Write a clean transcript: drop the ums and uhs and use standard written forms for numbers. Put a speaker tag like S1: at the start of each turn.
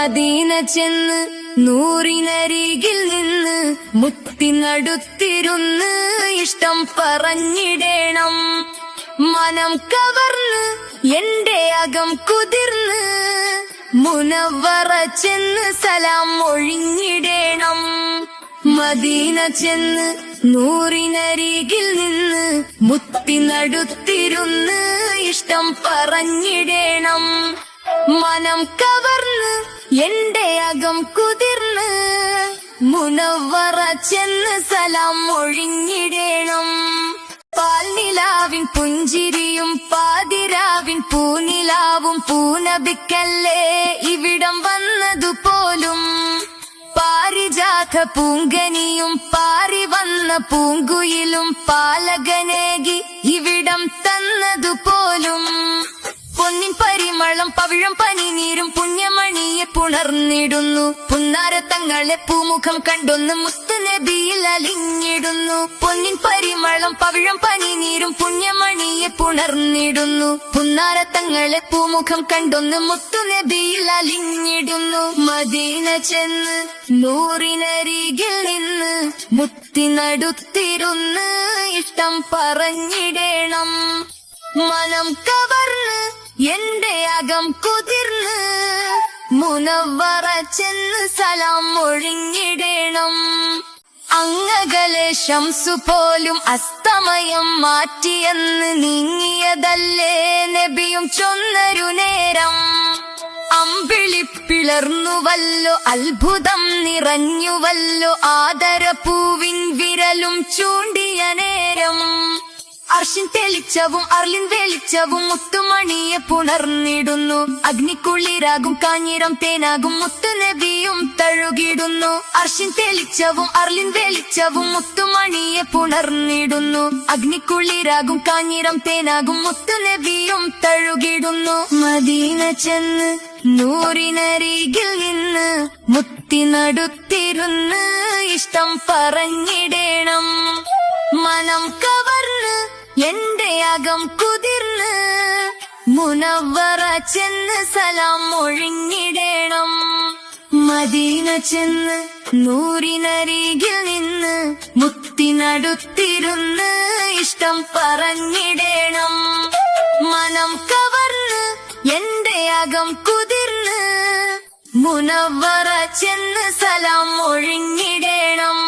S1: Medina ചെന്ന് നൂറിനരികിൽ നിന്ന് മുത്തിനടുത്തിരുന്ന് ഇഷ്ടം പറഞ്ഞിടേണം. മനം കവർന്ന് എന്റെ അകം കുതിർന്ന് മുനവ്വറ ചെന്ന് സലാം ഒഴിഞ്ഞിടേണം. മദീന ചെന്ന് നൂറിനരികിൽ നിന്ന് മുത്തിനടുത്തിരുന്ന് ഇഷ്ടം പറഞ്ഞിടേണം. മനം കവർന്ന് എന്റെ അകം കുതിർന്ന് മുനവ്വറ ചെന്ന് സലാം ഒഴിഞ്ഞിടേണം. പാൽനിലാവിൻ പുഞ്ചിരിയും പാതിരാവിൻ പൂനിലാവും പൂനബിക്കല്ലേ ഇവിടം വന്നതുപോലും. പാരിജാത പൂങ്കനിയും പാറി വന്ന പൂങ്കുയിലും പാലകനേകി ഇവിടം തന്നതുപോലും. പൊന്നിൻ പരിമളം പവിഴം പനിനീരും പുണ്യമണിയെ പുണർന്നിടുന്നു. പുന്നാരത്തങ്ങളെ പൂമുഖം കണ്ടൊന്ന് മുത്തുനബിയിൽ അലിഞ്ഞിടുന്നു. പൊന്നിൻ പരിമളം പവിഴം പനിനീരും പുണ്യമണിയെ പുണർന്നിടുന്നു. പുന്നാരത്തങ്ങളെ പൂമുഖം കണ്ടൊന്ന് മുത്തുനബിയിൽ അലിഞ്ഞിടുന്നു. മദീന ചെന്ന് നൂറിനരികിൽ നിന്ന് മുത്തിനടുത്തിരുന്ന് ഇഷ്ടം പറഞ്ഞിടേണം. മനം കവർന്ന് എന്റെ അകം കുതിർന്ന് മുനവ്വറ ചെന്ന് സലാം ഒഴിഞ്ഞിടേണം. അങ്ങകലെ ശംസു പോലും അസ്തമയം മാറ്റിയെന്ന് നീങ്ങിയതല്ലേ നബിയും ചൊന്നൊരു നേരം. അമ്പിളിപ്പിളർന്നുവല്ലോ അത്ഭുതം നിറഞ്ഞുവല്ലോ ആദരപൂവിൻ വിരലും ചൂണ്ടിയ നേരം. അർഷിൻ തെളിച്ചവും അർലിൻ വെളിച്ചവും മുത്തുമണിയെ പുണർന്നിടുന്നു. അഗ്നിക്കുള്ളിരാകും കാഞ്ഞിരം തേനാകും മുത്തുനബിയും തഴുകിടുന്നു. അർഷിൻ തെളിച്ചവും അർലിൻ വെളിച്ചവും മുത്തുമണിയെ പുണർന്നിടുന്നു. അഗ്നിക്കുള്ളിരാകും കാഞ്ഞിരം തേനാകും മുത്തുനബിയും തഴുകിടുന്നു. മദീന ചെന്ന് നൂറിനരികിൽ നിന്ന് മുത്തിനടുത്തിരുന്ന് ഇഷ്ടം പറഞ്ഞിടേണം. മനം കവർന്ന് എന്റെ അകം കുതിർന്ന് മുനവ്വറ ചെന്ന് സലാം ഒഴിഞ്ഞിടേണം. മദീന ചെന്ന് നൂറിനരികിൽ നിന്ന് മുത്തിനടുത്തിരുന്ന് ഇഷ്ടം പറഞ്ഞിടേണം. മനം കവർന്ന് എന്റെ അകം കുതിർന്ന് മുനവ്വറ ചെന്ന് സലാം ഒഴിഞ്ഞിടേണം.